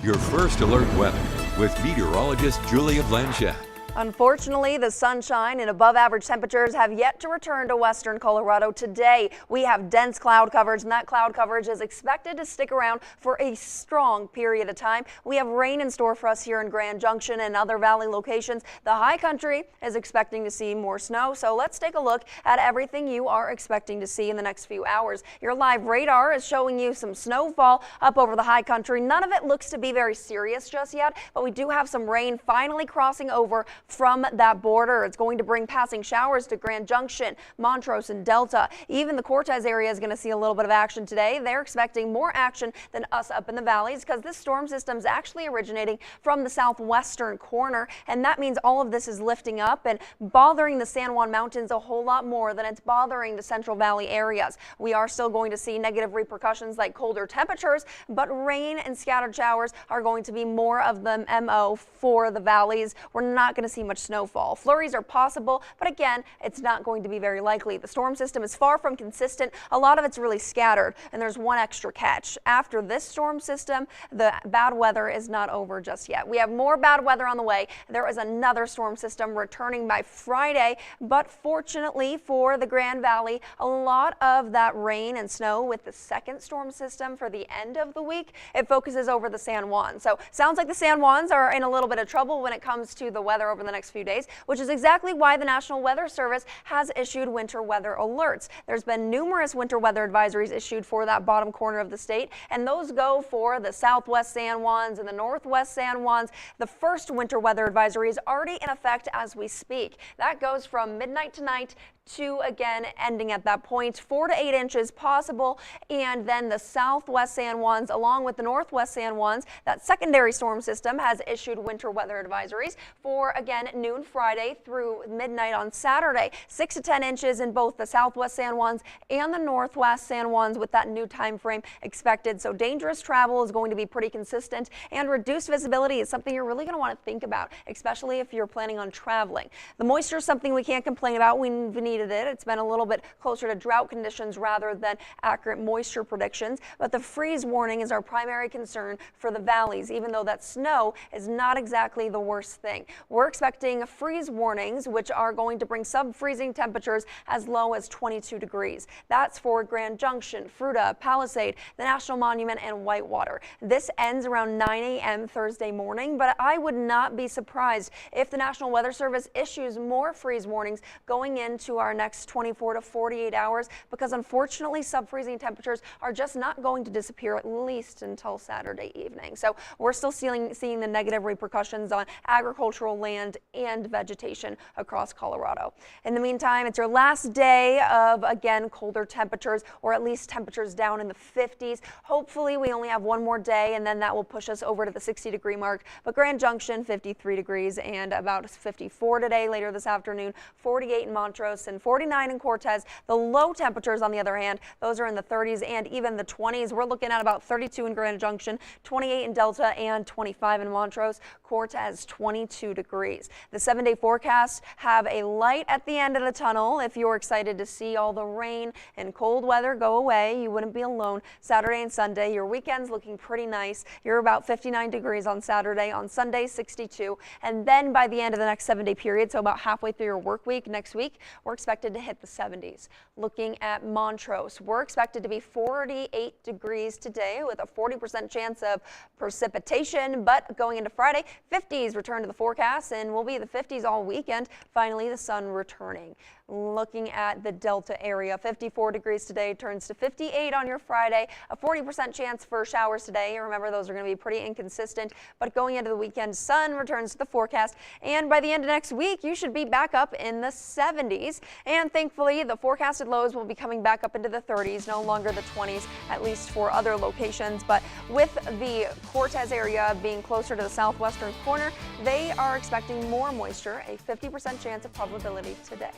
Your first alert weather with meteorologist Julia Blanchette. Unfortunately, the sunshine and above average temperatures have yet to return to western Colorado today. We have dense cloud coverage, and that cloud coverage is expected to stick around for a strong period of time. We have rain in store for us here in Grand Junction and other valley locations. The high country is expecting to see more snow, so let's take a look at everything you are expecting to see in the next few hours. Your live radar is showing you some snowfall up over the high country. None of it looks to be very serious just yet, but we do have some rain finally crossing over from that border. It's going to bring passing showers to Grand Junction, Montrose, and Delta. Even the Cortez area is going to see a little bit of action today. They're expecting more action than us up in the valleys because this storm system is actually originating from the southwestern corner, and that means all of this is lifting up and bothering the San Juan Mountains a whole lot more than it's bothering the Central Valley areas. We are still going to see negative repercussions like colder temperatures, but rain and scattered showers are going to be more of the MO for the valleys. We're not going to see much snowfall. Flurries are possible, but again, it's not going to be very likely. The storm system is far from consistent. A lot of it's really scattered, and there's one extra catch. After this storm system, the bad weather is not over just yet. We have more bad weather on the way. There is another storm system returning by Friday, but fortunately for the Grand Valley, a lot of that rain and snow with the second storm system for the end of the week, it focuses over the San Juan. So sounds like the San Juans are in a little bit of trouble when it comes to the weather over the next few days, which is exactly why the National Weather Service has issued winter weather alerts. There's been numerous winter weather advisories issued for that bottom corner of the state, and those go for the southwest San Juans and the northwest San Juans. The first winter weather advisory is already in effect as we speak. That goes from midnight tonight to again ending at that point. 4 to 8 inches possible, and then the southwest San Juans along with the northwest San Juans, that secondary storm system has issued winter weather advisories for again noon Friday through midnight on Saturday. 6 to 10 inches in both the southwest San Juans and the northwest San Juans with that new time frame expected. So dangerous travel is going to be pretty consistent, and reduced visibility is something you're really going to want to think about, especially if you're planning on traveling. The moisture is something we can't complain about. We needed it. It's been a little bit closer to drought conditions rather than accurate moisture predictions, but the freeze warning is our primary concern for the valleys, even though that snow is not exactly the worst thing. We're expecting freeze warnings, which are going to bring sub-freezing temperatures as low as 22 degrees. That's for Grand Junction, Fruita, Palisade, the National Monument, and Whitewater. This ends around 9 a.m. Thursday morning, but I would not be surprised if the National Weather Service issues more freeze warnings going into our next 24 to 48 hours, because unfortunately sub-freezing temperatures are just not going to disappear at least until Saturday evening. So we're still seeing the negative repercussions on agricultural land and vegetation across Colorado. In the meantime, it's your last day of again colder temperatures, or at least temperatures down in the 50s. Hopefully we only have one more day, and then that will push us over to the 60-degree mark. But Grand Junction 53 degrees and about 54 today. Later this afternoon 48 in Montrose and 49 in Cortez. The low temperatures, on the other hand, those are in the 30s and even the 20s. We're looking at about 32 in Grand Junction, 28 in Delta, and 25 in Montrose. Cortez 22 degrees. The 7-day forecasts have a light at the end of the tunnel. If you're excited to see all the rain and cold weather go away, you wouldn't be alone. Saturday and Sunday, your weekend's looking pretty nice. You're about 59 degrees on Saturday, on Sunday 62, and then by the end of the next 7-day period, so about halfway through your work week next week, we're expected to hit the 70s. Looking at Montrose, we're expected to be 48 degrees today with a 40% chance of precipitation, but going into Friday, 50s return to the forecast, and we'll be in the 50s all weekend. Finally, the sun returning. Looking at the Delta area, 54 degrees today turns to 58 on your Friday, a 40% chance for showers today. Remember, those are going to be pretty inconsistent, but going into the weekend, sun returns to the forecast, and by the end of next week, you should be back up in the 70s, and thankfully, the forecasted lows will be coming back up into the 30s, no longer the 20s, at least for other locations. But with the Cortez area being closer to the southwestern corner, they are expecting more moisture, a 50% chance of probability today.